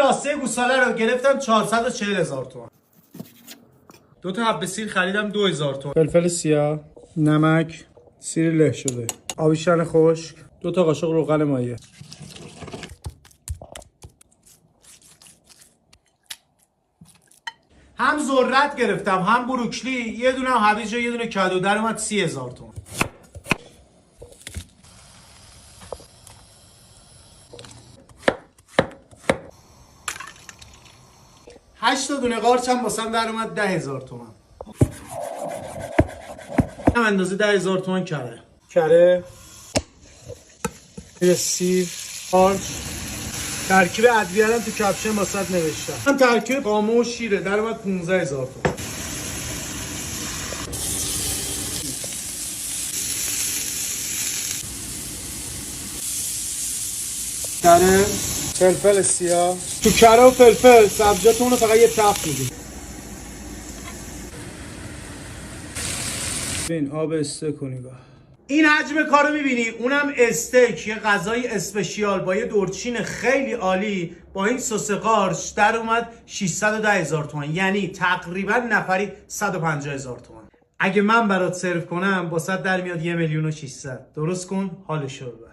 راسته گوساله رو گرفتم 440,000 تومان. 2 تا حب سیر خریدم 2,000 تومان. فلفل سیاه، نمک، سیر له شده، آبیشن خشک، 2 تا قاشق روغن مایه. هم ذرت گرفتم هم بروکلی، یه دونه هویج و یه دونه کدو، در اومد 30,000 تومان. هشت تا دونه قارچ هم واسم در اومد 10,000 تومان. هم اندازه 10,000 تومان کره سیر قارچ. ترکیب ادویه هم تو کپشن واسط نوشتم. هم ترکیب قامه و شیره، در اومد 15,000 تومان. کره فلفل سیاه. تو کره و فلفل سبزیاتمون رو فقط یه تفت میدیم. ببین آب استیک رو نگاه. این حجم کارو میبینی؟ اونم استیک، یه غذای اسپشیال با یه دورچین خیلی عالی با این سس قارچ در اومد 610,000 تومان، یعنی تقریبا نفری 150,000 تومان. اگه من برات سرو کنم واسه در میاد 1,600,000. درست کن حالشو ببر.